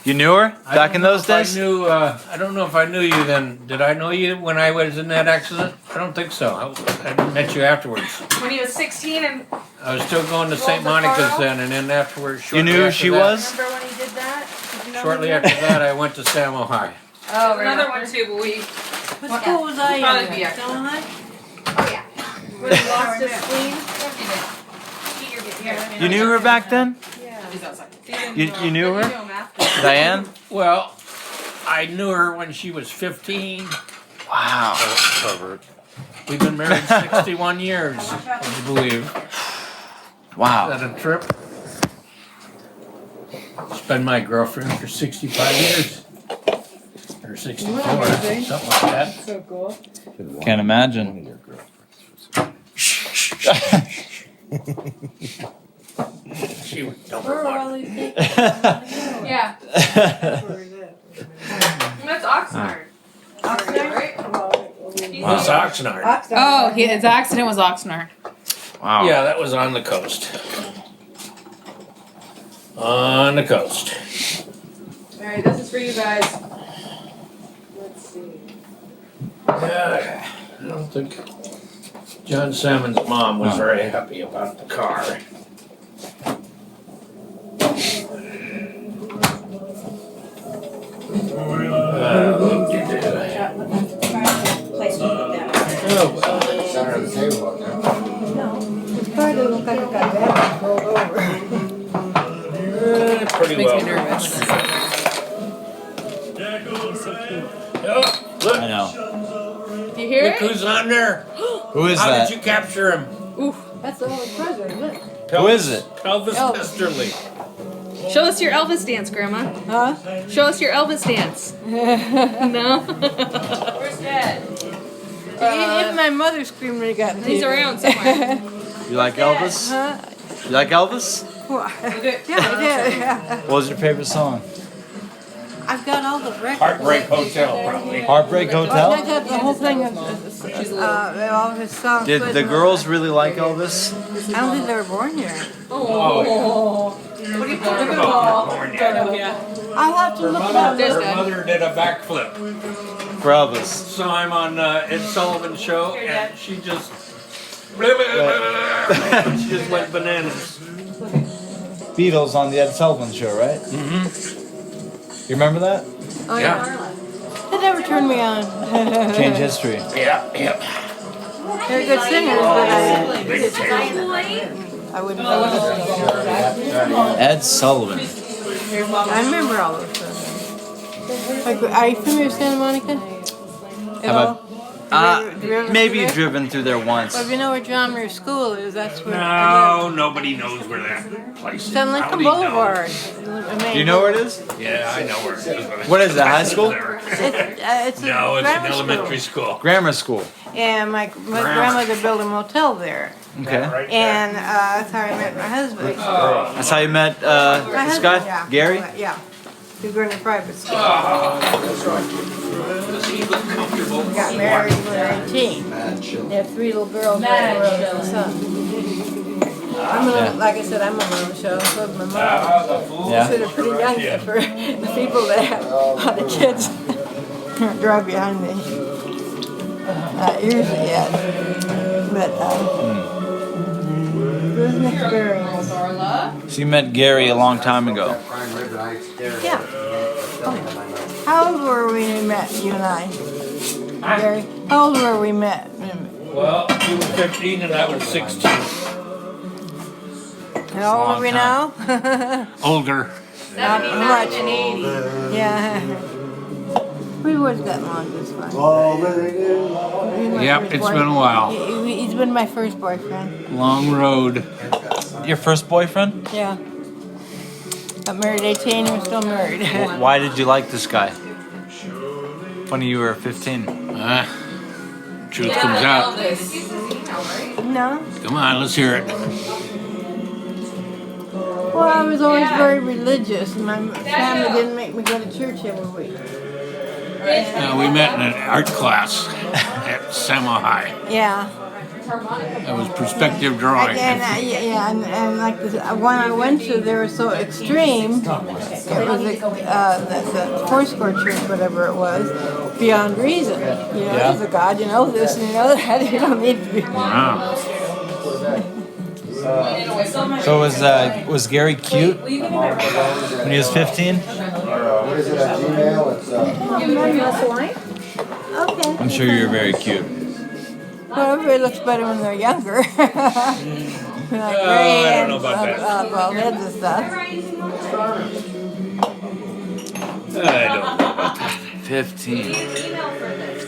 You knew her back in those days? I don't know if I knew you then. Did I know you when I was in that accident? I don't think so. I met you afterwards. When he was 16 and I was still going to St. Monica's then, and then afterwards, You knew who she was? remember when he did that? Did you know Shortly him? after that, I went to Samo High. Oh, another one too, but we. What school was I in? Probably be Selma High? Oh yeah. When he lost his spleen. You knew her back then? You knew her? Diane? Well, I knew her when she was 15. Wow. We've been married 61 years, would you believe? Wow. Is that a trip? She's been my girlfriend for 65 years. Or 64, something like that. So cool. Can't imagine. She was number Where are one. all these things? Yeah. That's Oxnard. Oxnard? Right? This Oxnard. Oh, his accident was Oxnard. Wow. Yeah, that was on the coast. On the coast. Alright, this is for you guys. Let's see. Yeah, I don't think John Salmon's mom was very happy about the car. Oh, well. Center of the table up there. No. It's part of look like it got bad and rolled over. Pretty Makes well. me nervous. Oh, look, I know. Do you hear look it? who's on there. Who is How that? did you capture him? That's the old treasure, isn't it? Who is it? Elvis Elvis. Westerly. Show us your Elvis dance, Grandma. Huh? Show us your Elvis dance. No? Where's Dad? Even my mother screamed when he got He's around somewhere. You like Elvis? Huh? You like Elvis? Yeah, I did. Yeah. What was your favorite song? I've got all the records. Heartbreak Hotel, probably. Heartbreak I Hotel? got the whole thing of all his songs. Did the girls really like Elvis? I don't think they were born here. Oh, What are you talking yeah. I'll have to look it up. There's Her Dad. mother did a backflip. For Elvis. Saw him on Ed Sullivan show, Here, and Dad. she just she just went bananas. Beatles on the Ed Sullivan Show, right? Mm-hmm. You remember that? Oh, Yeah. They never turned me on. Change history. Yeah, yeah. They're good singers, but I wouldn't. Ed Sullivan. I remember all those songs. Like, are you familiar with Santa Monica? At How about- all? Do you ever Maybe see that? driven through there once. Well, if you know where John Muir School is, that's where. No, nobody knows where that place is. It's on How Lincoln would he know? Boulevard. Do you know where it is? Yeah, I know where it is. What is it, high school? It's a No, it's an grammar elementary school. Grammar school. And my grandmother built a motel there. Okay. And that's how I met my husband. That's how you met My this husband, guy? yeah. Gary? Yeah. We were in a private school. Does he look comfortable? We got married when we were 18. They have 3 little girls and a son. Like I said, I'm a little show. So is my mom. Yeah. So they're pretty young for the people that have all the kids drive behind me. Usually, yeah. But it was an experience. So you met Gary a long time ago. Yeah. How old were we when we met, you and I? Gary? How old were we met? Well, you were 15 and I was 16. How old are we now? Older. Not much. Yeah. We was that long this one. Yep, it's been a while. He's been my first boyfriend. Long road. Your first boyfriend? Yeah. Got married at 18 and we're still married. Why did you like this guy? When you were 15? Truth comes out. No. Come on, let's hear it. Well, I was always very religious, and my family didn't make me go to church every week. We met in an art class at Samo High. Yeah. That was perspective drawing. And like the one I went to, they were so extreme. It was the Foursquare church, whatever it was, beyond reason. You know, there's a God, you know this and you know that. You don't need to be. Wow. So was Gary cute when he was 15? What is it at Gmail? It's Okay. I'm sure you're very cute. Well, everybody looks better when they're younger. Like I don't know about that. Bald heads and stuff. I don't know about that. 15.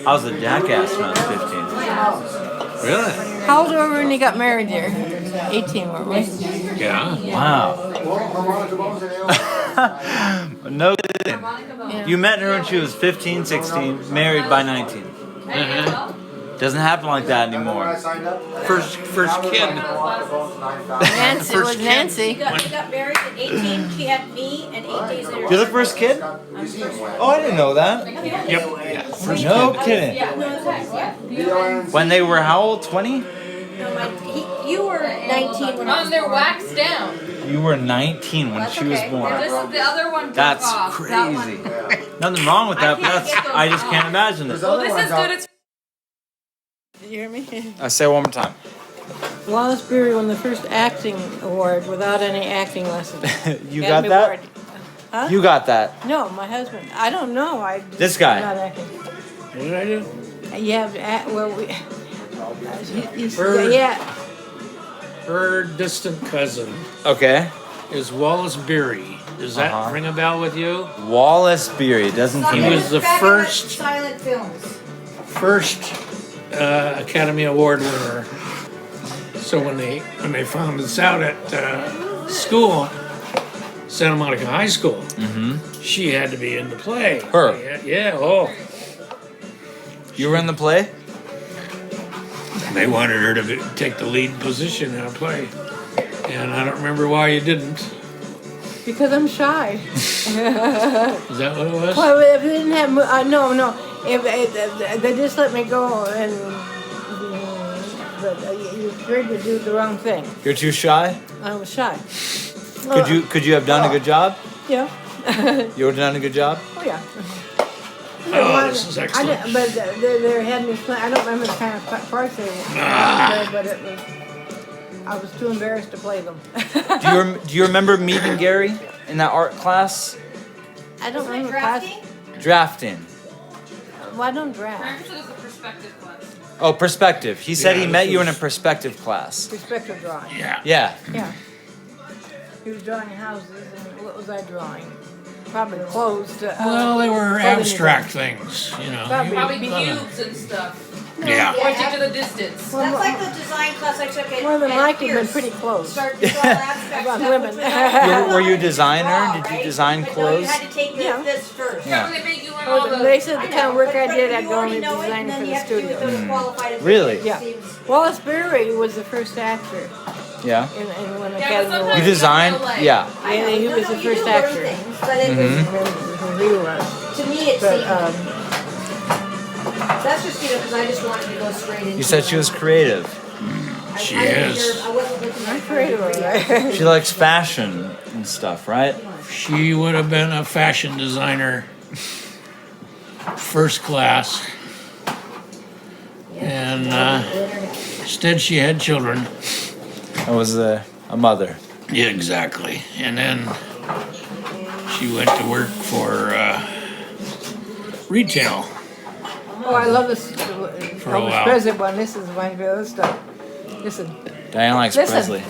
I was a jackass when I was 15. Really? How old were we when you got married there? 18, weren't we? Yeah. Wow. No kidding. You met her when she was 15, 16, married by 19. Uh-huh. Doesn't happen like that anymore. First kid. Nancy, it was Nancy. We got married at 18. She had me, and 8 days later. You're the first kid? Oh, I didn't know that. Yep. Yeah. First No kid. kidding. When they were how old? 20? No, you were 19 when I was They're born. waxed down. You were 19 when she was born. This is the other one. That's broke off. That one- crazy. Nothing wrong with that, but I just can't imagine it. Well, this is good. It's Did you hear me? I say it one more time. Wallace Beery won the first acting award without any acting lessons. You got that? Huh? You got that. No, my husband. I don't know. This guy. I'm not acting. What did I do? Yeah, well, we. Her- Yeah. Her distant cousin Okay. is Wallace Beery. Does that ring a bell with you? Wallace Beery. Doesn't He he? was the first Silent films. Academy Award winner. So when they found this out at school, Santa Monica High School, she had to be in the play. Her? Yeah. Oh, You were in the play? they wanted her to take the lead position in a play, and I don't remember why you didn't. Because I'm shy. Is that what it was? Well, if they didn't have, no. If they just let me go, and but you're afraid to do the wrong thing. You're too shy? I was shy. Could you have done a good job? Yeah. You would have done a good job? Oh yeah. Oh, this is excellent. But they had me play. I don't remember the kind of parts they were, but it was. I was too embarrassed to play them. Do you remember meeting Gary in that art class? I don't remember Drafting? Drafting. Well, I don't draft. This is the perspective class. Oh, perspective. He said Yeah, he met this you in a was- perspective class. Perspective drawing. Yeah. Yeah. Yeah. He was drawing houses, and what was I drawing? Probably clothes. Well, they were clothing abstract things, you know. Probably cubes and stuff. Yeah. Pointing to the distance. That's like the design class I took at More than at likely, been Pierce. pretty close. Start to draw abstract About stuff, women. which was all- Were you a designer? Draw, Did you right? design But no, clothes? you had to take Yeah. this first. Yeah. They make you learn all the. They said the kind of work I But did, you I'd go already and know it, design and for then the you have to do it studio. those qualified as Really? it Yeah. seems. Wallace Beery was the first actor Yeah. in one but Academy sometimes Award. You designed? Yeah. I know, And he no, was no, the you first do learn actor. things, but it was, He was. to me it But seemed, that's just, because I just wanted to go straight into You said she was creative. She I wasn't is. sure- I wasn't looking at I'm creative, all right. She likes fashion and stuff, right? She would have been a fashion designer, first class. And instead she had children. I was a mother. Yeah, exactly. And then she went to work for retail. Oh, I love this For a Elvis while. Presley one. This is my favorite stuff. Listen. Diane likes Listen. Presley.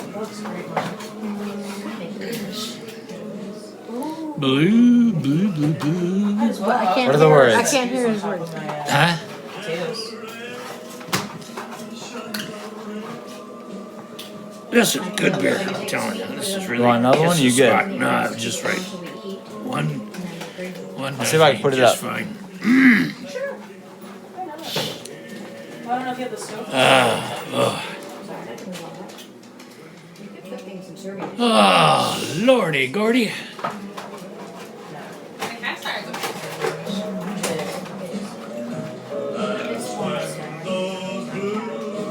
Blue, blue, blue, blue. I can't What are the hear- words? I can't hear his words. Huh? This is good beer, I'm telling you. This is really. You want another one? hits You the good? spot. No, just right. One. Let's see if I can put it just up. fine. I don't know if you have the stove. Oh, lordy, Gordy.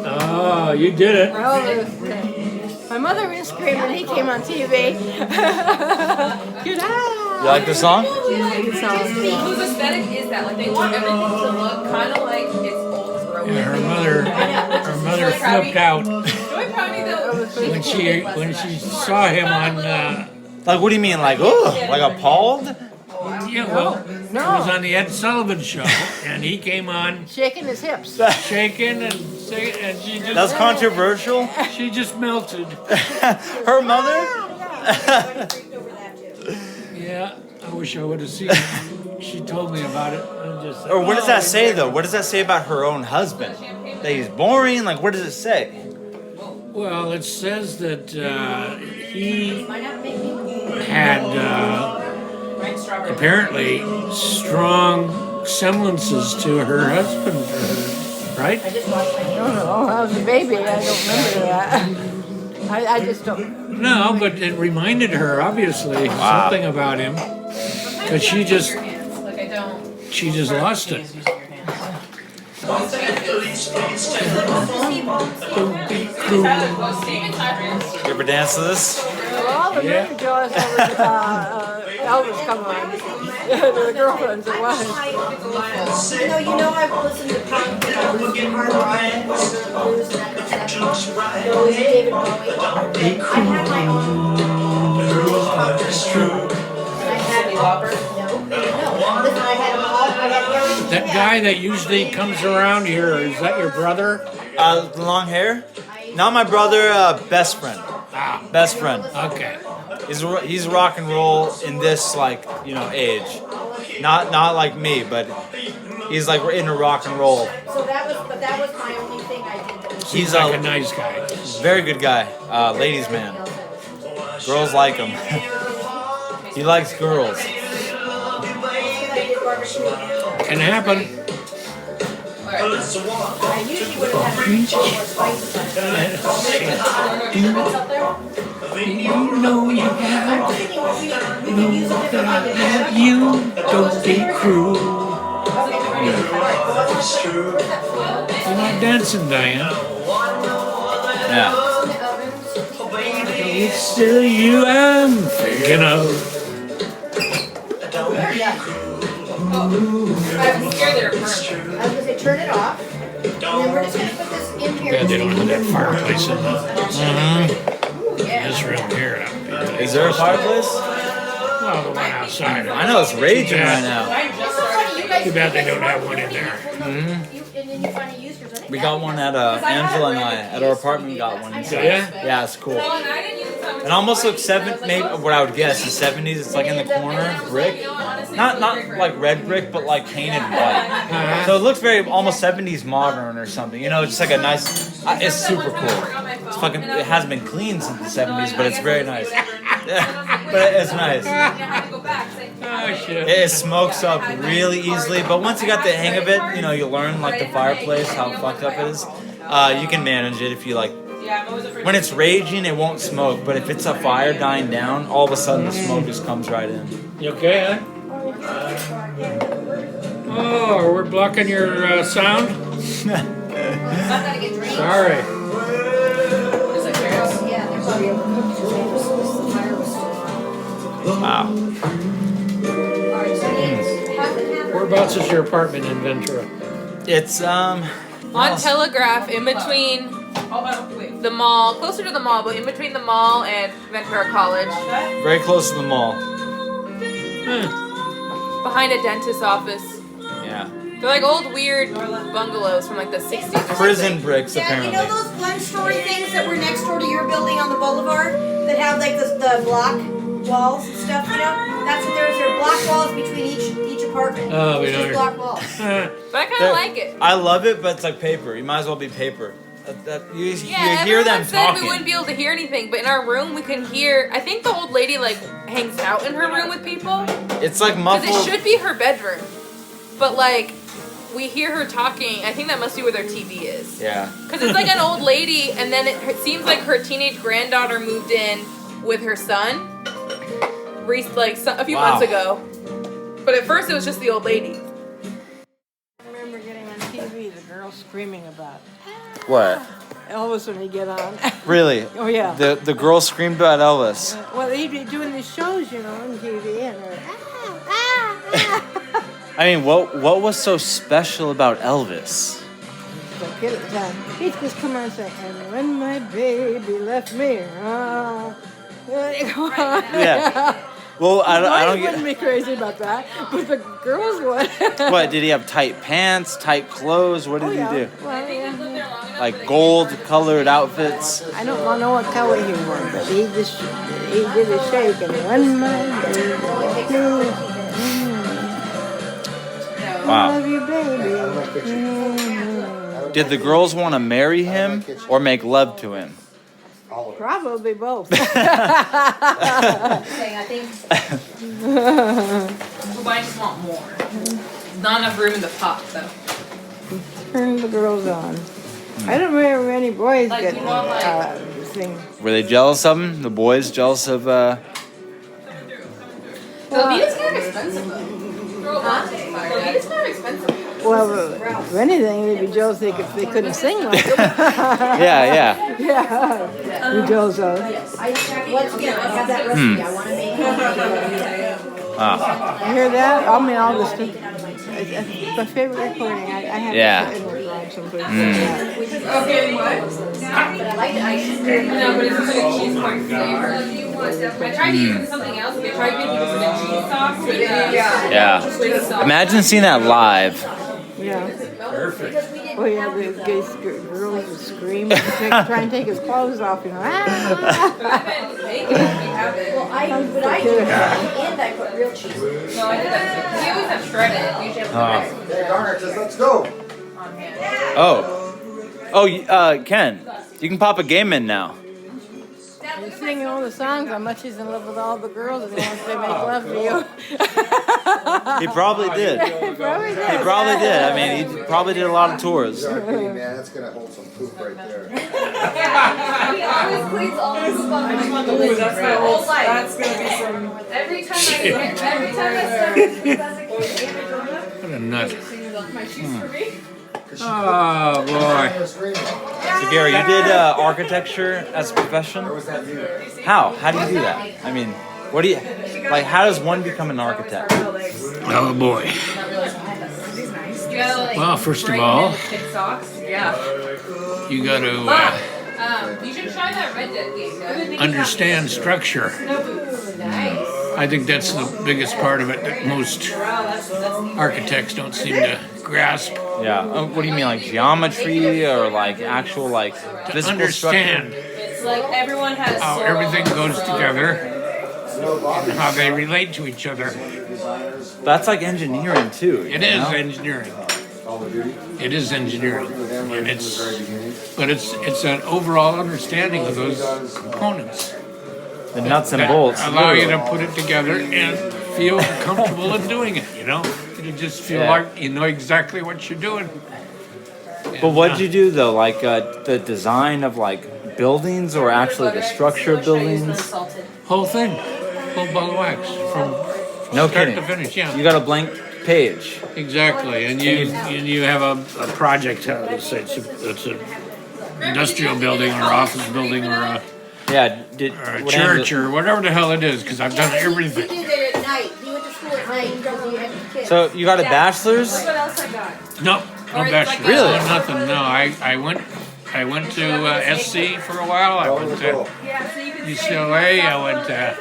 Oh, you did it. Oh, my mother was screaming when he came on TV. Good You like the song? Whose aesthetic is that? Like they want everything to look kind of like it's old and broken. Yeah, her mother flipped out Joy probably though. when she saw him on. Like, what do you mean? Like, oh, like appalled? Yeah, well, it was on the Ed Sullivan Show, and he came on shaking his hips. shaking and singing, and she just That's controversial. she just melted. Her mother? Yeah, I wish I would have seen it. She told me about it. And just Or what does that say though? What does that say about her own husband? That he's boring? Like, what does it say? Well, it says that he had apparently strong semblances to her husband, right? I don't know. I was a baby. I don't remember that. I just don't. No, but it reminded her obviously something about him, because she just lost it. You ever dance to this? Well, all the men jealous over Elvis come on. The girlfriends it was. You know I've listened to punk, hard rock, and blues and that kind of stuff. David Bowie. I had my own. And I had no. Listen, I had them all. I had everything. That guy that usually comes around here, is that your brother? The long hair? Not my brother, best friend. Ah, Best friend. okay. He's rock and roll in this age. Not like me, but he's like into rock and roll. So that was my only thing I did. That was He's Like a nice guy. very good guy. Ladies man. Girls like him. He likes girls. Can happen. I usually would have had a more spicy. You know you have, We could use a different kind of have you. Don't be cruel. You're not dancing, Diane. Yeah. It's still you I'm thinking of. I'm scared they're burnt. I was gonna say turn it off. And then we're just gonna put this in here. Yeah, they don't have that fireplace in Yeah. this room here. Is there a fireplace? Well, the one outside. I know it's raging right now. Too bad they don't have one in there. And then you finally used yours. I think We that got one at Angela and I at our apartment. We got one. Yeah? Yeah, it's cool. Well, and I didn't use it. It almost looks maybe what I would guess is 70s. It's like in the corner, brick. Not like red brick, but like painted white. So it looks very almost 70s modern or something. You know, just like a nice. It's super cool. It's fucking. It hasn't been cleaned since the 70s, but it's very nice. But it's nice. Oh, shit. It smokes up really easily, but once you got the hang of it, you learn like the fireplace, how fucked up it is. You can manage it if you like. When it's raging, it won't smoke, but if it's a fire dying down, all of a sudden the smoke just comes right in. You okay, huh? Oh, we're blocking your sound? Sorry. Yeah, there's already a fire was still Wow. Alright, so half and half. Whereabouts is your apartment in Ventura? It's On Telegraph, in between the mall, closer to the mall, but in between the mall and Ventura College, very close to the mall. behind a dentist's office. Yeah. They're like old weird bungalows from like the 60s or Prison something. bricks, Yeah, you apparently. know those one-story things that were next door to your building on the boulevard that have like the block walls and stuff, That's what there is. There are block walls between each apartment. Oh, we It's know. just block walls. But I kind of like it. I love it, but it's like paper. You might as well be paper. You Yeah, hear them everyone said talking. we wouldn't be able to hear anything, but in our room we can hear. I think the old lady like hangs out in her room with people It's like because muffled. it should be her bedroom, but like we hear her talking. I think that must be where their TV is. Yeah. Because it's like an old lady, and then it seems like her teenage granddaughter moved in with her son, a few Wow. months ago. But at first it was just the old lady. I remember getting on TV the girl screaming about What? Elvis when he'd get on. Really? Oh yeah. The girl screamed about Elvis. Well, he'd be doing these shows, you know, on TV, and I mean, what was so special about Elvis? the kid at the time, he'd just come on and say, "And when my baby left me, Yeah. Well, I don't wouldn't be crazy about that, but the girls would. What did he have? Tight pants, tight clothes? What did he do? Well, yeah. Like gold colored outfits? I don't want to know what color he wore, but he did a shake, and when my baby left me, I Wow. love you, baby. Did the girls want to marry him or make love to him? Probably both. I think I just want more. Not enough room in the pot, though. Turn the girls on. I don't remember any boys Like, getting you want, like- thing. Were they jealous of him? The boys jealous of? Velveeta's kind of expensive, though. Velveeta's kind of expensive. Well, if anything, they'd be jealous if they couldn't sing like him. Yeah. Yeah, be jealous of. once again, I have that recipe. I want to make it. Wow. You hear that? I mean, all this stuff. It's my favorite recording. I have Yeah. it wrong someplace. Okay, what? But I like the ice cream. No, but it's just like a cheese corn flavor. I tried to use it with something else. I tried making it with a cheese sauce. Yeah. Imagine seeing that live. Yeah. Perfect. Oh yeah, the girls would scream and try and take his clothes off, you know. Well, I do, and I put real cheese. No, I did that too. We always have shredded. We usually have shredded Hey, Garner says, let's go. on hand. Ken, you can pop a game in now. He's singing all the songs how much he's in love with all the girls and he wants to make love to you. He probably did. Probably did. He probably did. I mean, he probably did a lot of tours. Start getting, man, that's gonna hold some poop right there. He always cleans all his stuff. That's my whole life. That's gonna be some. Every time I start. What a nut. My shoes for me. Oh, boy. So Gary, you did architecture as a profession? How? How do you do that? I mean, what do you like? How does one become an architect? Oh, boy. Well, first of all, you got to You should try that Red Dead game. understand structure. I think that's the biggest part of it that most architects don't seem to grasp. Yeah. What do you mean, like geometry or like actual like To physical understand structure? It's like everyone has how everything goes together and how they relate to each other. That's like engineering too. It is engineering. It is engineering, and it's an overall understanding of those components The nuts and that bolts. allow you to literally. put it together and feel comfortable in doing it. You know, you just feel Yeah. like you know exactly what you're doing. But what did you do though? Like the design of like buildings or actually the structure of buildings? Whole thing, whole ball of wax from No start kidding. to finish. Yeah, You got a blank page. exactly. And you have a project house. It's a industrial building or office building or a Yeah. or a what church or whatever the hell it is, because I've done He everything. did it at night. He went to school at night because he had kids. So you got a bachelor's? What else I got? No, no Or it's bachelor. like Really? No, nothing. No, I went to SC for a while. I went to UCLA. I went to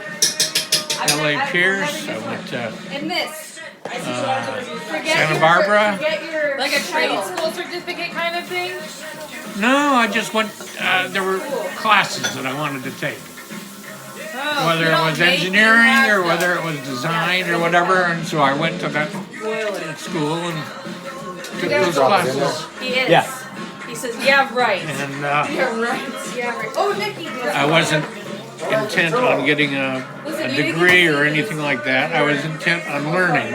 LA Pierce. I went to And this. Santa Barbara. Like a trade school certificate kind of thing? No, I just went. There were classes that I wanted to take, Oh, whether you it don't was make engineering your or whether it was design or whatever. And so I went to that school and took those classes. He is. Yeah. He says, yeah, right. And Yeah, right. Yeah, right. Oh, Nikki. I wasn't intent on getting a degree or anything like that. I was intent on learning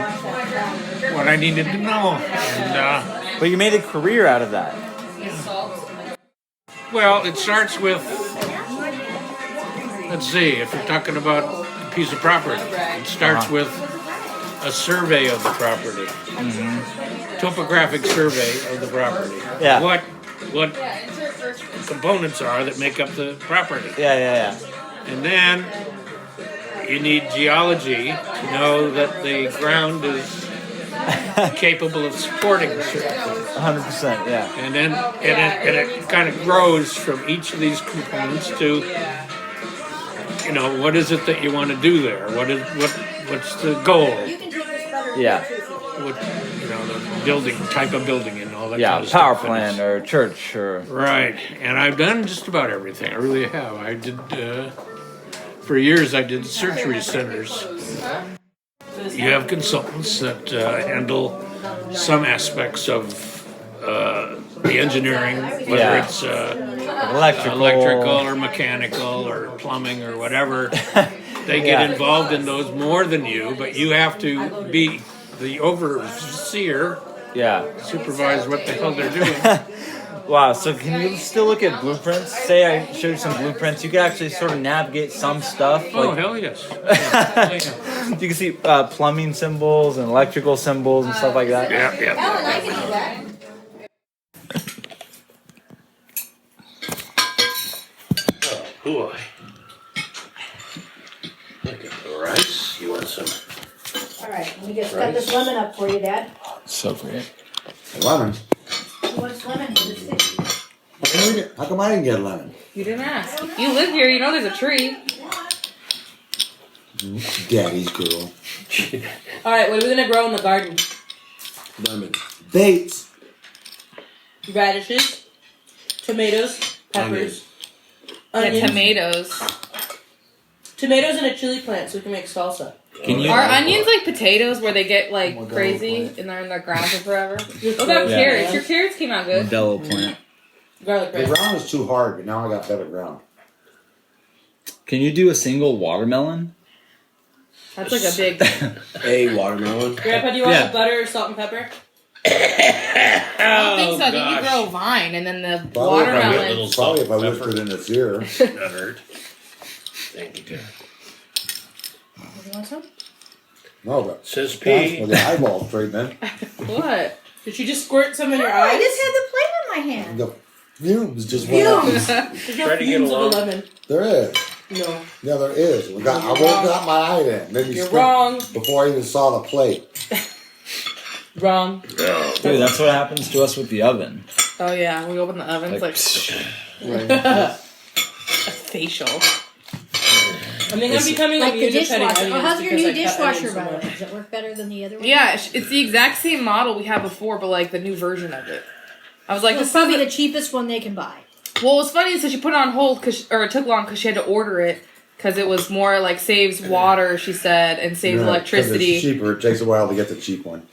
what I needed to know. And, But you made a career out of that. well, it starts with, let's see, if you're talking about a piece of property, it starts with a survey of the property. Topographic survey of the property. Yeah. What components are that make up the property. Yeah. And then you need geology to know that the ground is capable of supporting certain things. 100%. Yeah. And then it kind of grows from each of these components to, you know, what is it that you want to do there? What's the goal? You can take this better. Yeah. What, you know, the building type of building and all that. Yeah. kind of Power stuff. plant or church or. Right, and I've done just about everything. I really have. I did for years. I did surgery centers. You have consultants that handle some aspects of the engineering, whether Yeah. it's Electrical. or mechanical or plumbing or whatever. They get involved in those more than you, but you have to be the overseer, supervise what the hell they're doing. Wow, so can you still look at blueprints? Say I showed you some blueprints, you could actually sort of navigate some stuff. Oh, hell yes. You can see plumbing symbols and electrical symbols and stuff like that. Yeah. Ellen, I can do that. Boy. Look at the rice. You want some? All right, let me just cut this lemon up for you, Dad. So great. Lemon. You want this lemon? How come I didn't get a lemon? You didn't ask. You live here. You know there's a tree. Daddy's girl. All right, what are we gonna grow in the garden? Lemon. Dates. Radishes, tomatoes, peppers, onions, Tomatoes. tomatoes, and a chili plant, so we can make salsa. Can you? Are onions like potatoes where they get like crazy and they're in the ground for forever? What about carrots? Your carrots came out good. Modelo plant. Garlic The bread. ground was too hard, but now I got better ground. Can you do a single watermelon? That's like a big. A watermelon. Grandpa, do you want Yeah. butter, salt, and pepper? I don't think so. I think you grow vine and then the Probably watermelon. Probably if I whispered in his ear. That hurt. Thank you. You want some? No, but Says that's P. for the eyeball treatment. What? Did you just squirt some in your I eyes? just had the plate in my hand. The fumes just went up. There's no Try to get fumes of a along. lemon. There is. No. Yeah, there is. I won't got my eye in. Maybe You're spit wrong. before I even saw the plate. Wrong. Dude, that's what happens to us with the oven. Oh yeah, we open the oven. It's like a facial. I think I'm becoming Like the immune to petting dishwasher. onions Oh, how's your because new I cut dishwasher, onions so by the much. way? Does it work better than the other one? Yeah, it's the exact same model we had before, but like the new version of it. I was like, It's this probably is the cheapest one they can buy. Well, what's funny is that she put it on hold or it took long because she had to order it because it was more like saves water, she said, and saves Yeah, 'cause electricity. It's cheaper. It takes a while to get the cheap one.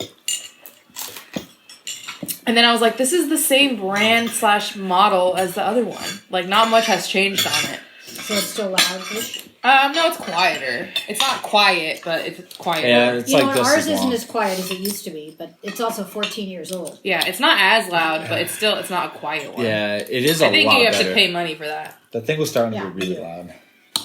And then I was like, this is the same brand / model as the other one. Like, not much has changed on it. So it's still loud-ish. No, it's quieter. It's not quiet, but it's quieter. Yeah, it's You know, like and this ours as isn't long. as quiet as it used to be, but it's also 14 years old. Yeah, it's not as loud, but it's not a quiet one. Yeah, it is I a think lot you have better. to pay money for that. The thing was starting to Yeah. be really loud.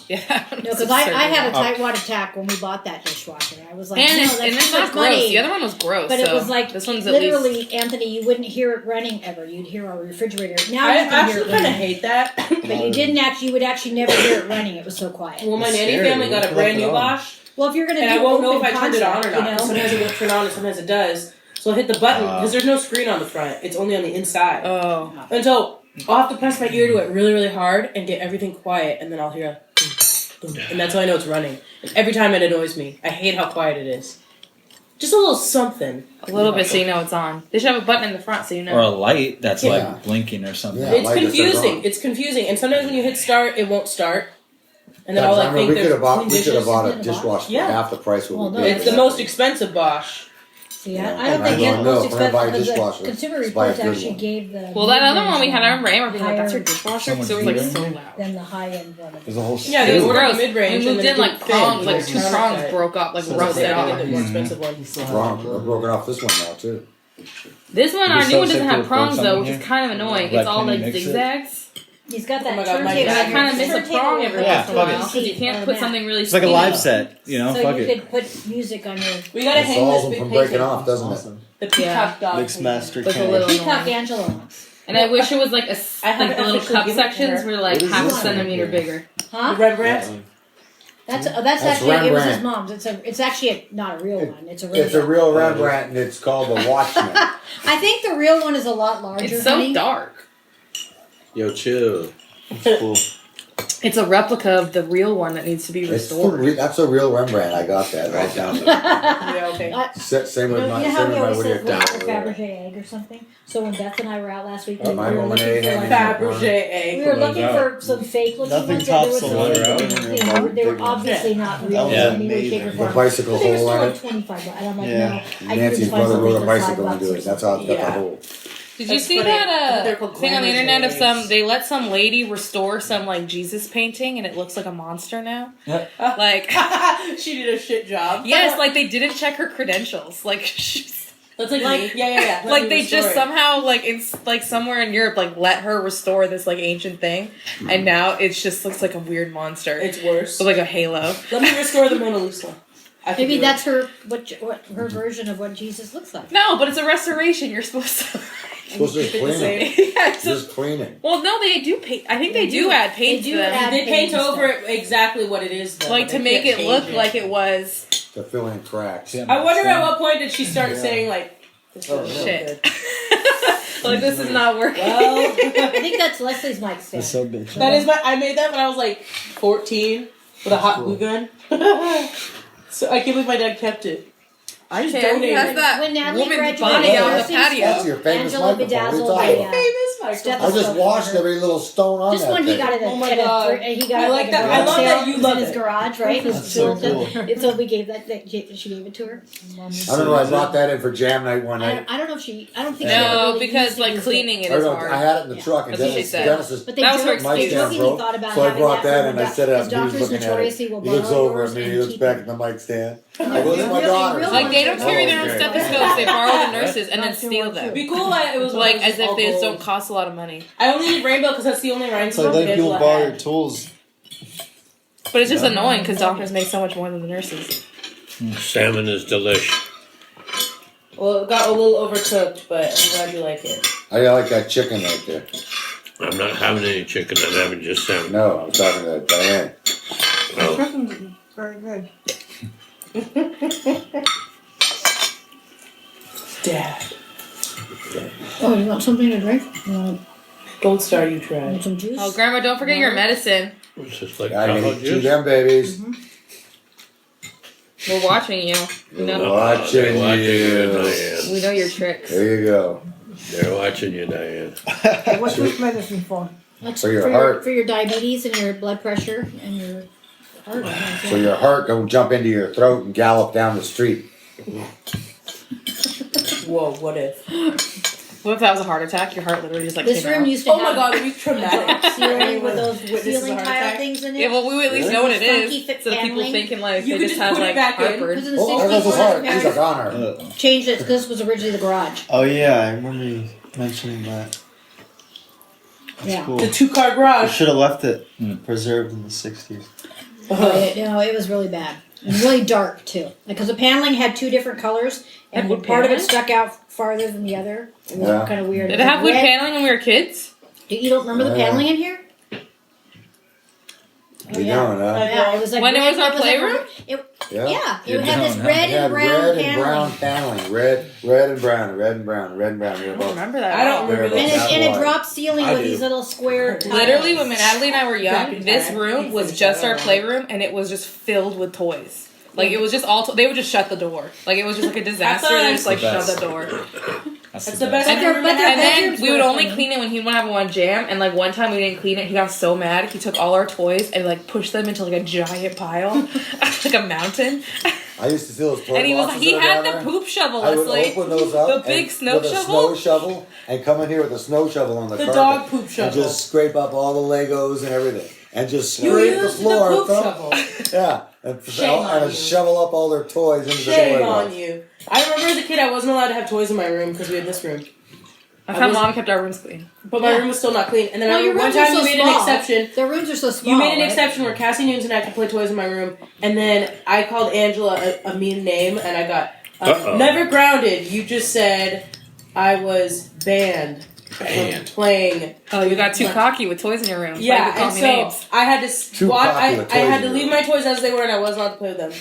Yeah. No, because I had a tight-wad attack when we bought that dishwasher. I was like, And no, it's, that's and it's too not much gross. money. The other one was gross. But so it was like, this one's at least. literally, Anthony, you wouldn't hear it running ever. You'd hear our refrigerator. Now I you can hear actually it kind of running. hate that. But you would actually never hear it running. It was so quiet. Well, my It's nanny scary. family got a Look brand it new up. Bosch, Well, if you're going to and do I won't know if open I turned it on or contact, not. you know? Sometimes it won't turn on, and sometimes it does. So I'll hit the button because there's no screen on the front. It's only on the inside. Oh. And so I'll have to press my ear to it really, really hard and get everything quiet, and then I'll hear a boom, boom, and that's how I know it's running. And every time it annoys me. I hate how quiet it is. Just a little something. A little bit so you know it's on. They should have a button in the front so you know. Or a light that's Yeah. like blinking or something. Yeah. It's like it says confusing. wrong. It's confusing. And sometimes when you hit start, it won't start. And then I'll like think we there's could have bought clean we could have dishes. bought a Isn't it a dishwasher for Yeah. half the price what Well, we no, paid. It's the most expensive Bosch. See, Yeah. I don't think I it's don't the most know. If I buy a expensive. dishwasher, The Consumer let's buy a Reports good actually one. gave the. Well, that other one we had, I mid-range remember Amber being like, that's her higher dishwasher? Because it was like so loud. than the high-end one. There's a whole Yeah, they It was ordered gross. a mid-range We and moved then in it like didn't fit. prongs, like It was two counterfeit. prongs broke up, like So rusted they had to off. get the more expensive one. Wrong. We're broken off this one now too. This one, You're our so new one sick doesn't to have prongs put though, something which is here? kind of annoying. Like, It's all can you like mix it? zigzags. He's got Oh that my God, my turntable. dad- And I kind of miss a turntable prong with every the Yeah, once in a fuck it. while because you can't put something really It's like a skinny. live set, you know? So Fuck you it. could put music on your We gotta It hang solves this them big from breaking painting. off, doesn't it? Awesome. The peacock dog. Mixmaster With a Ken. little Peacock annoying. Angelo. And I wish it was like I haven't like the little officially cup given it to sections her. were like What is half a this one centimeter here? bigger. Huh? Rembrandt. That's That's actually it was his Rembrandt. mom's. It's actually not a real one. It's a real. It's a real Rembrandt, and it's called the Watchman. I think the real one is a lot larger. It's so honey. dark. Yo, chill. Cool. It's a replica of the real one that needs to be It's the restored. that's a real Rembrandt. I got that right down. Yeah, okay. Same with my You know how same we with my always Woody said look for down. Fabergé egg or something? So when Beth and I were out last week, Oh, we my were woman looking ate for it. like Fabergé egg. we were looking for some fake looking Nothing ones. And tops there the was one some, in you know, they were obviously not real. Yeah. in any way, shape, or The form. bicycle But they were still hole in like it. $25. And I'm like, Yeah. no. I Nancy's need to find brother something rode a for bicycle $5 into or it. That's how it's got the Yeah. hole. Did you That's see funny. I think that they're called thing on the glamour internet of eggs. they let some lady restore some like Jesus painting and it looks like a monster now? Yeah. Like She did a shit job. yes, like they didn't check her credentials. Like she's That's like me. Yeah. Let like me they restore just it. somehow like it's like somewhere in Europe like let her restore this like ancient thing and now it just looks like a weird monster. It's worse. with like a halo. Let me restore the Mona Lisa. I can Maybe do that's her what her version of what Jesus looks like. No, but it's a restoration. You're supposed to Supposed to keep it the clean same. it. yeah, it's Just clean it. well, no, they do paint. I think they do add paint They to do them. add- They paint paint over it exactly what it is, though. like to They make can't it look change like it was To fill in cracks. Yeah. I wonder at what point did she start saying like, this Oh, is shit. good. like this is not working. Well, I think that's Leslie's mic stand. It's so big. that is I made that when I was like 14 with a hot glue gun. So I can't believe my dad kept it. I just Okay, donated. has that When Natalie woman's graduated body from on the nursing patio. That's your famous Angela microphone. What are you bedazzled talking the, about? Famous microphone. I just washed every little stone on This that one he thing. got at a, Oh my at a God. he got I it like at that. a I love garage that sale. you It was love in his it. garage, right? That's so cool. And so we gave she gave it to her. I don't know. I brought that in for jam night one night. I don't know if she. I don't think she ever No, really because used like it. cleaning it I is don't know, hard. I had it in the Yeah. truck, and That's what she said. Dennis's But they That was her joked, mic they excuse. stand jokingly broke, thought about so I having brought that for and I doc- set it up. because He was doctors looking at it. notoriously will He looks borrow over yours at me. and He looks keep back it. at the mic stand. And I go, "This is they're my really daughter." real Like they don't ones. carry their own okay. stethoscopes. They borrow the nurses and then Not sure steal what them. It'd be cool if it was Like one of as those if they all don't gold. cost a lot of money. I only need rainbow because that's the only It's like rainbow letting people Angela borrow your had. tools. But it's just annoying because doctors make so much more than the nurses. Salmon is delish. Well, it got a little overcooked, but I'm glad you like it. I like that chicken right there. I'm not having any chicken. I'm having just salmon. No, I'm talking to Diane. Oh, Very good. Dad. Oh, you want something to drink? You want Gold Star, you tried. some juice? Oh, Grandma, don't forget your medicine. it's just like I cow can chew juice. them babies. We're watching you. We know, Watching They're watching you, you. Diane. we know your tricks. There you go. They're watching you, Diane. What's this medicine for? That's For your heart. for your diabetes and your blood pressure and your heart. So your heart don't jump into your throat and gallop down the street. Whoa, what if? What if that was a heart attack? Your heart literally just like This came room out. used to Oh my have god, it'd be traumatic. ceiling with those Witnesses a ceiling heart tile attack. things in it. Yeah, well, we at least know what it Funky is. fit So that people paneling. thinking like You they could just just have put it like back in. heartburn. Because in the Oh, 60s, there goes his heart. when He's a goner. changed it because this was originally the garage. Oh yeah, I remember you mentioning that. That's Yeah. cool. The 2-car I garage. should have left it preserved in the 60s. It was really bad. And really dark too. Because the paneling had two different colors, and wood part of it paneling? stuck out farther than the other. It was Yeah. kind of weird. Did it have wood Red- paneling when we were kids? You don't remember the Yeah. paneling in here? You yeah. know, huh? Yeah, it was like When it red- was our like a- playroom? yeah, You it had this don't, huh? red It had and brown red and paneling. brown paneling. Red and brown, red and brown, red and brown. I don't remember that. I don't remember And this. it dropped ceiling I with do. these little square tiles. Literally, when Natalie and I were Back young, in this time. room was just our playroom, and it was just filled with toys. Like it was just all. They would just shut the door. Like it was just like a disaster. They just like shut the door. That's That's the best And, room but to their and have. then bedrooms we would were only funny. clean it when he'd want to have one jam. And like one time we didn't clean it, he got so mad. He took all our toys and like pushed them into like a giant pile, like a mountain. I used to steal his toy And he was boxes he that are had down the there. poop shovel, I would Leslie. open those up The and- big snow with shovel? a snow shovel and come in here with a snow shovel on the The carpet dog poop and shovel. just scrape up all the Legos and everything and just You scrape the used the floor. poop throw- shovel. Yeah, and, Shame on you. shovel up all their toys into the Shame toy on box. you. I remember as a kid I wasn't allowed to have toys in my room because we had this room. That's how mom kept our rooms clean. But my Yeah. room was still not clean. And then I Well, your remember one rooms are time so you made small. an exception. Their rooms are so small. You made an right? exception where Cassie Nunes and I could play toys in my room, and then I called Angela a mean name, and I got Uh-oh. never grounded. You just said I was banned. Banned. playing. Oh, you got too cocky with toys in your room. Yeah, Like, call and me so names. I had to Too cocky with I had toys to in leave your my toys as they were, and I wasn't allowed to play with them.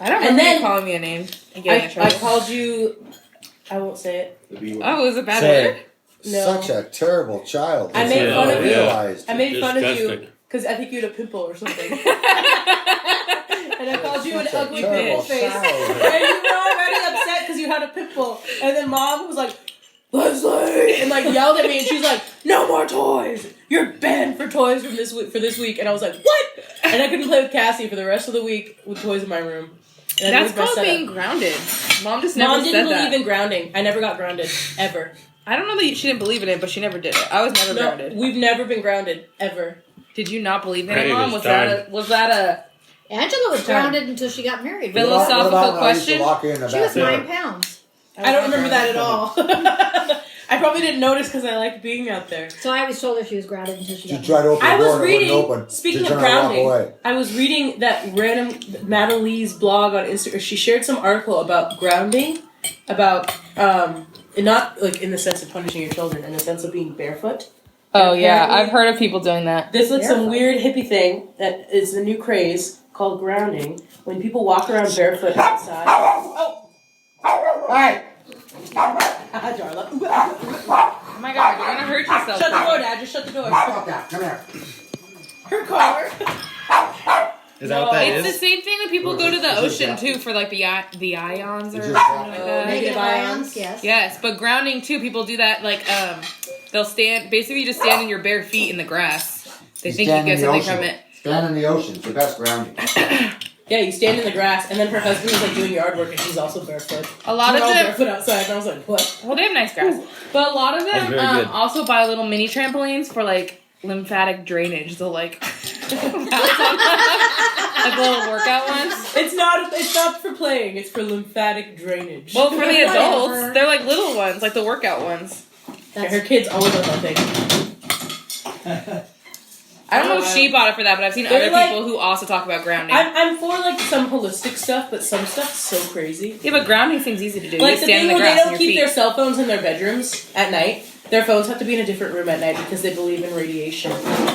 I don't And remember then- you calling me a name and getting in I trouble. called you. I won't say it. Oh, was it bad Say word? it. No. Such a terrible child. I made fun of you. Realized. I made fun of you Disgusting. because I think you had a pimple or something. And I called you an Such a ugly terrible pimple face. child. And you were already upset because you had a pimple. And then Mom was like, Leslie, and like yelled at me, and she's like, "No more toys. You're banned for toys from this week for this week." And I was like, "What?" And I couldn't play with Cassie for the rest of the week with toys in my room. And I That's moved my called setup. being grounded. Mom just never Mom said didn't that. believe in grounding. I never got grounded ever. I don't know that she didn't believe in it, but she never did it. I was never No, grounded. we've never been grounded ever. Did you not believe in Hey, it, Mom? it's Was that a Angela was grounded until she got married. Philosophical What about when I used to question? lock you in the She was bathroom? 9 pounds. I don't remember that at all. I probably didn't notice because I liked being out there. So I always told her she was grounded until she She got tried to open I the was door and it reading. wouldn't open. Speaking She of turned around and walked grounding, away. I was reading that random Madeline's blog on Instagram. She shared some article about grounding, about not like in the sense of punishing your children, in the sense of being barefoot. Oh yeah, Apparently- I've heard of people doing that. There's like some weird hippie thing that is the new craze called grounding. When people walk around barefoot outside. Oh, Hey! Darla. Oh my god, you're gonna hurt yourself. Shut the door, Dad. Just shut the door. Stop that. Come here. Her car. Is that what that It's the is? same thing when people go to the ocean too for like the ions or It's something just- like that. Negative ions. yes. Yes, but grounding too. People do that like they'll stand basically just stand in your bare feet in the grass. They think you Stand in get the something ocean. from it. Stand in the ocean. It's the best grounding. Yeah, you stand in the grass, and then her husband was like doing yard work, and she's also barefoot. A lot We're of all them. barefoot outside, and I was like, what? Well, they have nice grass, but a lot of That's them very good. also buy little mini trampolines for like lymphatic drainage. They'll like like little workout ones. It's not for playing. It's for lymphatic drainage. Well, for the Whatever. adults, they're like little ones, like the workout ones. Her kids always on that thing. I don't know if she bought it for that, but I've seen They're other like- people who also talk about grounding. I'm for like some holistic stuff, but some stuff's so crazy. Yeah, but grounding seems easy to do. Like you the stand thing in the where they grass on don't your keep feet. their cell phones in their bedrooms at night. Their phones have to be in a different room at night because they believe in radiation.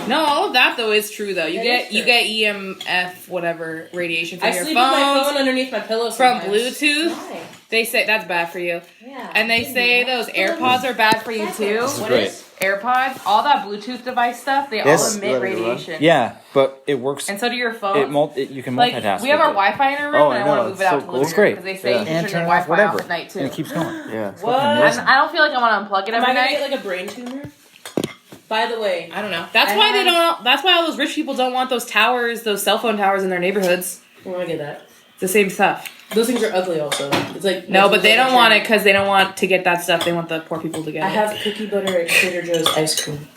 No, all of that though is true though. You That get is you true. get EMF whatever radiation from I your sleep with my phones, phone underneath my pillow from sometimes. Bluetooth. Why? They say that's bad for you, Yeah. and they say those AirPods are bad for you too. This is What great. is AirPods? All that Bluetooth device stuff, they Yes. all emit radiation. Yeah, but it works. And so do your phones. You can Like multitask. we have with our it. Wi-Fi in our room, Oh, and I I want know, to move it's it out so to cool. the It's living great. room because they say Yeah. you should And turn your turn it off, Wi-Fi off whatever. at night too. And it keeps going. Yeah. It's What? fucking And amazing. I don't feel like I want to unplug it Am every I gonna night. get like a brain tumor? By the way, I don't know. That's I why they have- don't. That's why all those rich people don't want those towers, those cell phone towers in their neighborhoods. where do I get that? It's the same stuff. Those things are ugly. Also, it's like No, but they don't want it because they don't want to get that stuff. They want the poor people to get I it. have cookie butter and Trader Joe's ice cream.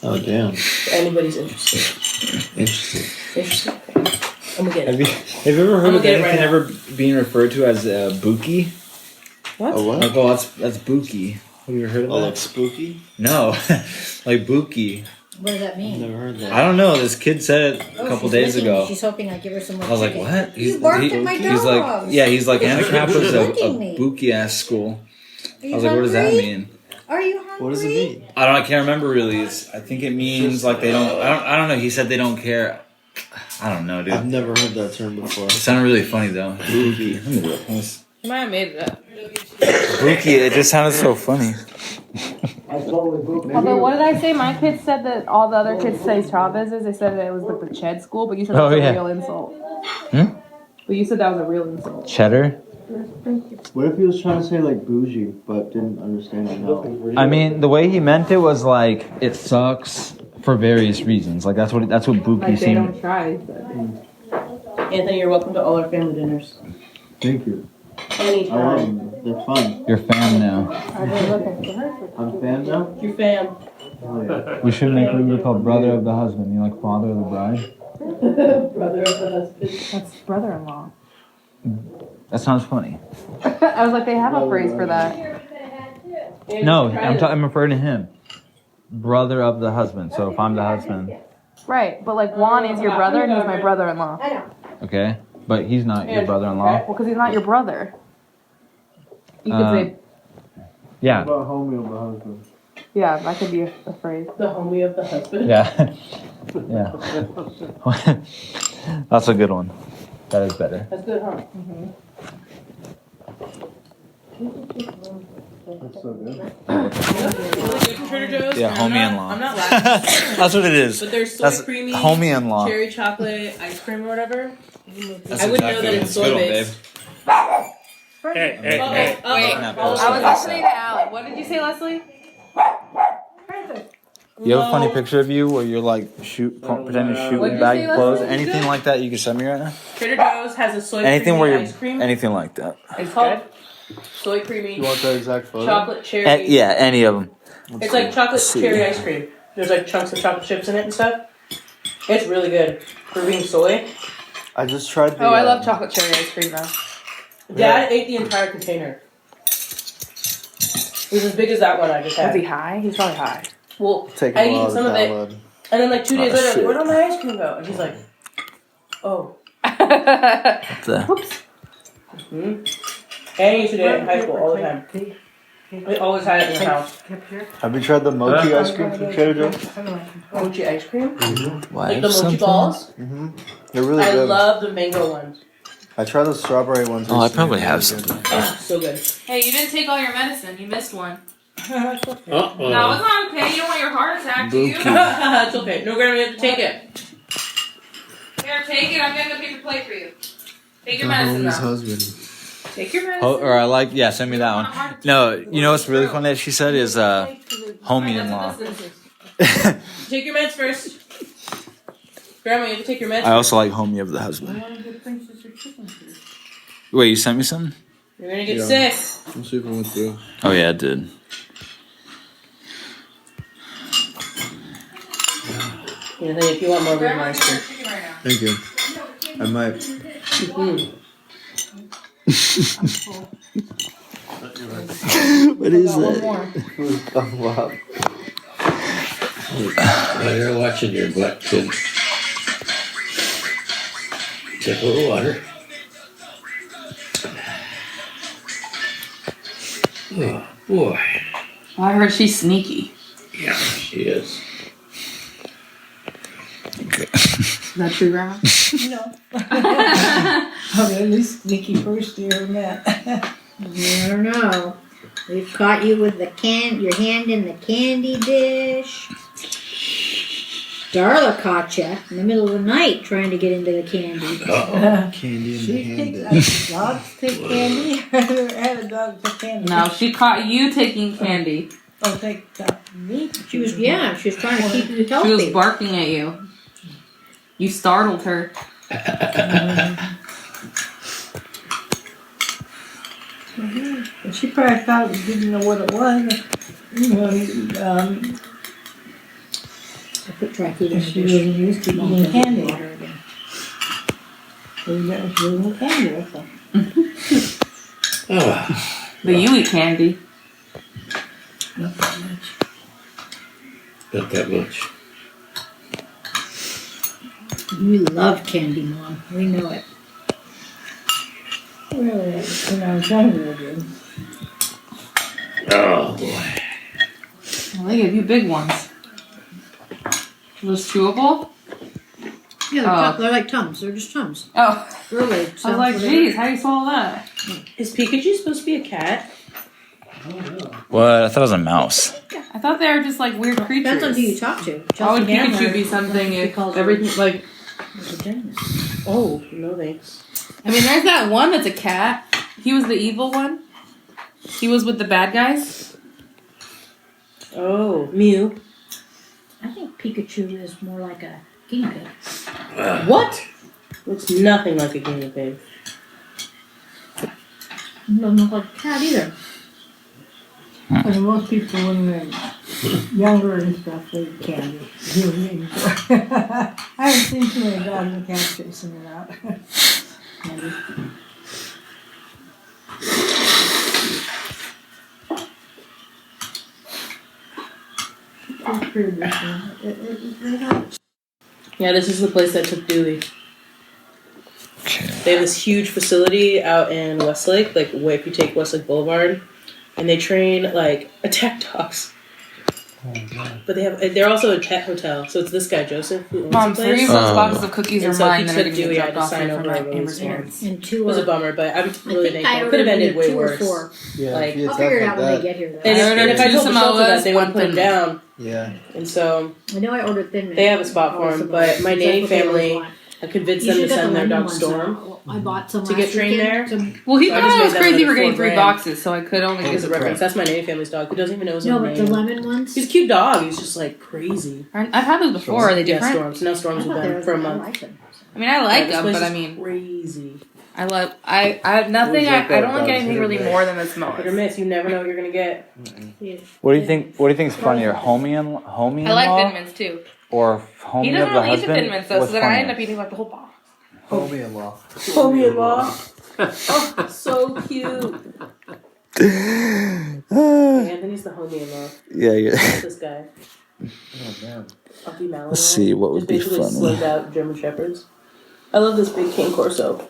Oh, damn. If anybody's interested. Interesting. Interested? Okay. I'm gonna get Have it. you ever heard I'm of gonna get it anything right ever being referred to as Buki? What? Oh, what? Like, oh, that's Buki. Have you ever heard of Oh, that? like spooky? No, like Buki. What does that mean? Never heard that. I don't know. This kid said it a Oh, couple she's days licking- ago. She's hoping I give her some more I was like, chicken. what? You barked at my He's like, dogs. yeah, he's like, Anna Capra's a licking me. Buki ass school. Are you I was like, what does that hungry? mean? Are you hungry? What does it mean? I don't. I can't remember really. I think it means like they don't. I don't know. He said they don't care. I don't know, dude. I've never heard that term before. It sounded really funny though. Buki. Let me look. You might have made it up. Buki. It just sounded so funny. Although, what did I say? My kids said that all the other kids say Chavez is. They said that it was like the Ched school, but you said that Oh, was yeah. a real insult. Hmm? But you said that was a real insult. Cheddar. What if he was trying to say like bougie, but didn't understand it? No. I mean, the way he meant it was like it sucks for various reasons. Like that's what Buki Like they seemed. don't try. But... Anthony, you're welcome to all our family dinners. Thank you. I love Anytime. them. They're fun. You're fam now. Are they looking for her? I'm fan now. Your fam. Oh, yeah. We should make a movie called Brother of the Husband. You like Father of the Bride? Brother of the husband. That's brother-in-law. That sounds funny. I was like, they have a phrase for that. No, I'm referring to him. Brother of the husband. So if I'm the husband, Right, but like Juan is your brother and he's my brother-in-law. I know. okay, but he's not your brother-in-law. Well, because he's not your brother. You could Uh, say Yeah. About homie of the husband. Yeah, that could be a phrase. The homie of the husband. Yeah. Yeah. That's a good one. That is better. That's good, huh? That's so good. Really good from Trader Joe's. Yeah, and homie-in-law. I'm not laughing. That's what it is. But there's soy That's creamy homie-in-law. cherry chocolate ice cream or whatever. That's I wouldn't know that it's soy based. Hey, hey, Oh, hey. oh, Wait, Not I was posted. listening to Alec. What did you say, Leslie? You have a funny picture of you where you're like pretending to shoot What'd with you bag say, of clothes? Leslie? Anything like that you can send me right now? Trader Joe's has a soy Anything creamy where ice you're cream. anything like that. It's called soy creamy You want that exact photo? chocolate cherry. Yeah, any of them. It's like chocolate Let's see. cherry ice cream. There's like chunks of chocolate chips in it and stuff. It's really good for being soy. I just tried the. Oh, I love chocolate cherry ice cream though. Dad ate the entire container. It was as big as that one I just had. Was he high? He's probably high. Well, Take I a ate while to some of it, download. and then like 2 days Oh, later, I'm shit. like, where'd all my ice cream go? And he's like, oh. The- And he used to do it in high school all the time. We always had it in the house. Have you tried the mochi ice cream from Trader Joe's? Mochi ice cream? Why Like the mochi something? balls? They're really I good. love the mango ones. I tried the strawberry ones. Oh, I recently. probably have They're some. good. Oh, so good. Hey, you didn't take all your medicine. You missed one. No, it's Uh-oh. not okay. You don't want your heart attack, do you? It's okay. No, Grandma, you have to take it. Here, take it. I'm getting a paper plate for you. Take your The medicine homie's now. husband. Take your medicine. Oh, or I like, yeah, send me that one. No, you know what's really funny that she said is homie-in-law. Take your meds first. Grandma, you have to take your meds. I also like homie of the husband. Wait, you sent me something? You're gonna get Yeah. sick. Let's see if it went through. Oh yeah, it did. You know, if you want more vegan ice cream. Chicken right now. Thank you. I might. What is that? Oh, wow. Now you're watching your butt, kid. Take a little water. Oh, boy. Well, I heard she's sneaky. Yeah, she is. Is that true, Grandma? I'm at least sneaky first you ever met. I don't know. We've caught you with your hand in the candy dish. Darla caught you in the middle of the night trying to get into the candy. Uh-oh. Candy in She the hand. takes dogs take candy. I never had a dog take candy. No, she caught you taking candy. Oh, take me. She was trying to keep you She was healthy. barking at you. You startled her. And she probably thought we didn't know what it was. You know, I put dry food in the she dish. wasn't used to Won't eating drink candy. water again. She was eating candy, that's all. Oh, But you eat candy. Not that much. not that much. You love candy, Mom. We know it. Really, when I was younger, I did. Oh, boy. Well, they give you big ones. Was chewable? Yeah, they're like Tums. They're just Tums. Oh, Really. I was like, geez, how do you swallow that? Is Pikachu supposed to be a cat? What? I thought it was a mouse. I thought they were just like weird creatures. Depends on who you talk to. How would Chelsea Pikachu Handler be something if calls her everything like? vagina. Oh, no thanks. I mean, there's that one that's a cat. He was the evil one. He was with the bad guys. Oh, Mew. I think Pikachu is more like a guinea pig. What? Looks nothing like a guinea pig. Doesn't look like a cat either. And most people, when they're younger and stuff, they eat candy. I haven't seen too many dogs and cats chasing it out. Candy. It's pretty different. They don't. Yeah, this is the place that took Dewey. They have this huge facility out in Westlake, like way if you take Westlake Boulevard, and they train like attack dogs. But they're also a pet hotel, so it's this guy Joseph who owns Mom, the 3 place. of those boxes of cookies are And so mine he that are took going to Dewey, get I had dropped to off sign here for over my everyone's Amber's name. parents. And It 2 was a are. bummer, but I'm I really think I thankful. Could have ordered ended either way 2 or worse. 4. Yeah, Like- if you I'll figure it attack out when like they get here. Though. And I if ordered I 2 told the shelter that, Samoas, they 1 wouldn't put them Thin down. Yeah. And so I know I ordered Thin Mint. they have a spot for him, but my nanny family, I convinced You them to should get the send their lemon dog ones, Storm though. I bought some to get last trained weekend. there. Well, he So I thought just I was made that crazy another for getting 4 3 grand. boxes, so I could only As get a reference, that's my nanny family's dog. Who doesn't even know his No, own but name. the lemon ones. He's a cute dog. He's just like crazy. I've had those before. Are they Yeah, different? Storms. Now Storms I with thought they them were for a I month. like them. I mean, I like This them, place but I is mean, crazy. I have nothing. I don't like anything really more than the Hit or Samoas. miss. You never know what you're gonna get. What do you think? What do you think is funnier, homie I like in Thin law Mints too. or He homie doesn't of the really eat the husband? Thin Mints though, What's so then I end funnier? up eating like the whole box. Homie-in-law. Homie-in-law. Oh, so cute. Anthony's the homie-in-law. Yeah. That's this guy. Oh man. Puppy Malinois. Let's see, what would Just be basically funny? slimmed out German Shepherds. I love this big cane corso.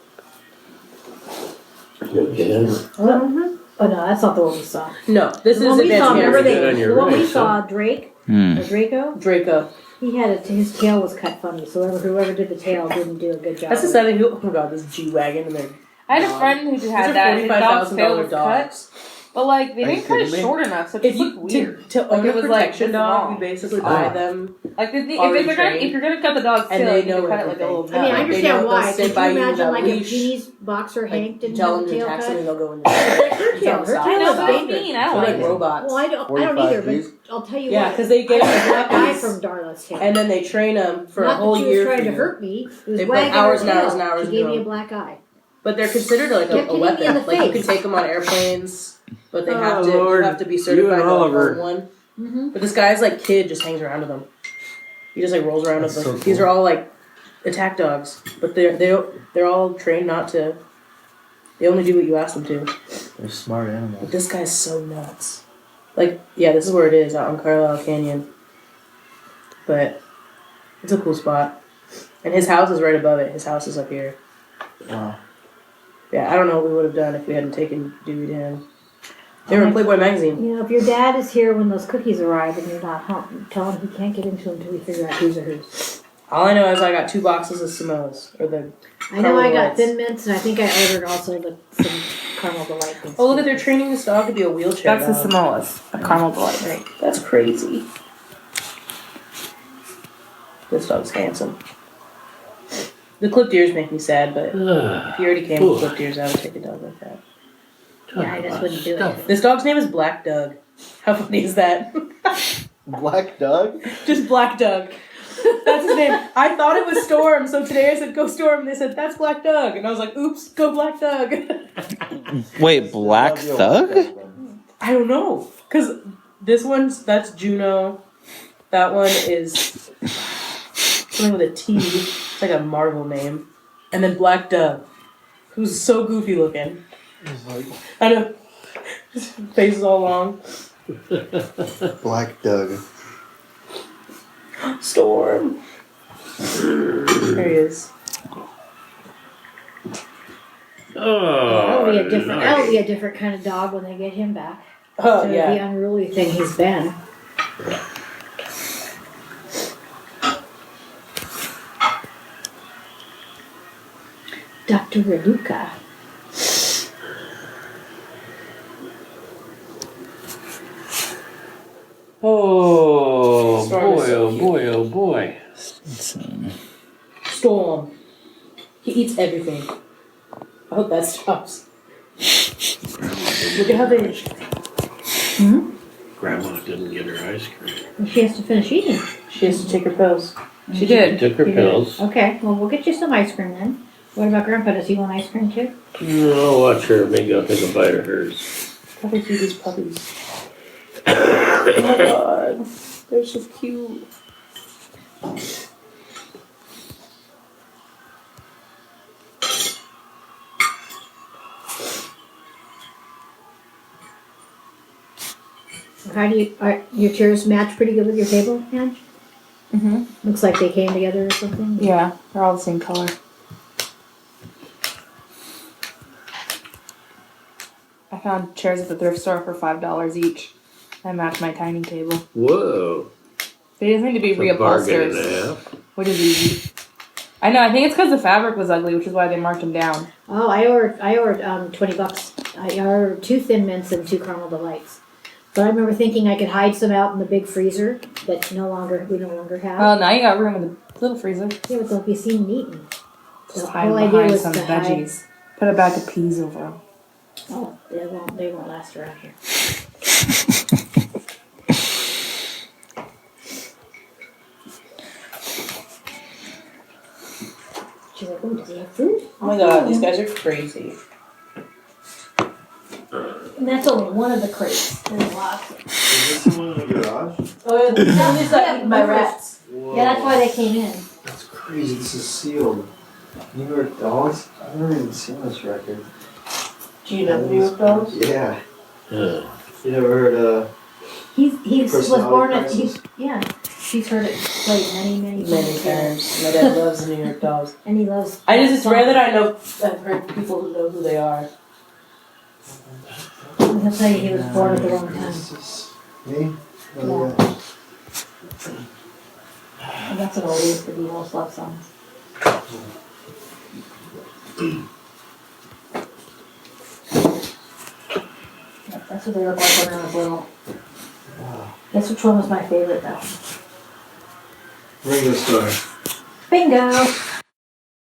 Oh no, that's not the one we saw. No, this The is one we saw, advanced remember American. the one we saw, Drake, Hmm. or Draco. Draco. He had his tail was cut funny, so whoever did the tail didn't do a good job. That's the sad thing. Oh my god, this G-Wagon and their I had a friend who These had are that. His dog's tail $45,000 was cut, dogs. but like they Are you didn't cut it kidding me? short enough, so it If just you looked weird. to own Like, a it was, like, protection this dog, long. you basically buy them, Like if already they're gonna trained. if you're gonna cut the dog's And tail, they you need know to cut it like a little. everything. I mean, I They understand know why. they'll Could stand you by you imagine without like leash. if Jeannie's boxer Hank didn't tell have them the to tail attack cut? something, they'll go in Her there. tail, her I tail know, is but it's dangerous. mean. I They're don't like like it. robots. Well, I don't 45 either, Gs? but I'll tell you Yeah, what. 'cause they get I had a black eye puppies. from Darla's tail. And then they train them for a Not whole that she was year. trying for to you. hurt me. It was They put wagging hours her and hours tail. and hours She gave into me a them. black eye. But they're considered like Kept a hitting me weapon. in the Like you can face. take them on airplanes, but they Oh, have to Lord. you have to be You certified and to Oliver. own one. Mm-hmm. But this guy's like kid just hangs around with them. He just like rolls around with That's them. so These cool. are all like attack dogs, but they're all trained not to. They only do what you ask them to. They're smart But animals. this guy's so nuts. Like, yeah, this is where it is out in Carlisle Canyon. But it's a cool spot. And his house is right above it. His house is up here. Wow. Yeah, I don't know what we would have done if we hadn't taken Dewey to him. They were in Playboy magazine. You know, if your dad is here when those cookies arrive and you're not home, tell him he can't get into them until we figure out whose are whose. All I know is I got 2 boxes of Samoas. Or the I know I got Caramel Thin Mints, and I think I ordered also some caramel delight things. Oh, look at they're training this dog to be a wheelchair That's the dog. Samoas, a caramel delight. Right. That's crazy. This dog's handsome. The clipped ears make me sad, but if you already came with clipped ears, I would take a dog like that. Yeah, I just wouldn't do it. This dog's name is Black Doug. How funny is that? Black Doug? Just Black Doug. That's his name. I thought it was Storm, so today I said, go Storm, and they said, that's Black Doug. And I was like, oops, go Black Doug. Wait, Black Thug? I don't know. Because that's Juno. That one is something with a T. It's like a Marvel name. And then Black Doug, who's so goofy looking. I know. His face is all long. Black Doug. Storm. There he is. That'll be a different kind of dog when they get him back. Oh, So yeah. the unruly thing he's been. Dr. Reluca. Oh Storm is boy, so oh cute. boy, oh boy. Storm. He eats everything. I hope that stops. Look at how they... Grandma didn't get her ice cream. And she has to finish eating. She has to take her pills. She did. Took her You did. pills. Okay, well, we'll get you some ice cream then. What about Grandpa? Does he want ice cream too? No, watch her. Maybe I'll take a bite of hers. How they feed these puppies. Oh my god. They're so cute. How do your chairs match pretty good with your table, Ange? Mm-hmm. Looks like they came together or something. Yeah, they're all the same color. I found chairs at the thrift store for $5 each. I match my dining table. Whoa. They just need to be A bargain and reupholstered, a half. which is easy. I know. I think it's because the fabric was ugly, which is why they marked them down. Oh, I ordered $20. I ordered 2 Thin Mints and 2 Caramel Delights. But I remember thinking I could hide some out in the big freezer that we no longer have. Oh, now you got room in the little freezer. Yeah, but they'll be seen and eaten. Just The hide whole idea behind was some to hide. veggies. Put a bag of peas over them. Oh, they won't last around here. She's like, oh, does he have food? Oh my god, these guys are crazy. And that's only one of the crates. There's lots. Is this the one in the garage? Oh, yeah, these got eaten by rats. Whoa. Yeah, that's why they came in. That's crazy. This is sealed. New York Dolls? I've never even seen this record. Do you know New York Dolls? Yeah. Yeah. You never heard, He was Personality born at, crisis? he's heard it played many Many times. My dad loves the New York Dolls. And he loves. It's rare that I've heard people who know who they are. He'll tell you he was born at the wrong time. this is me? Yeah. Oh, yeah. And that's an oldie for Beatles love songs. Yep, that's what they look like when I was little. Guess which one was my favorite though? Ringo Starr. Bingo!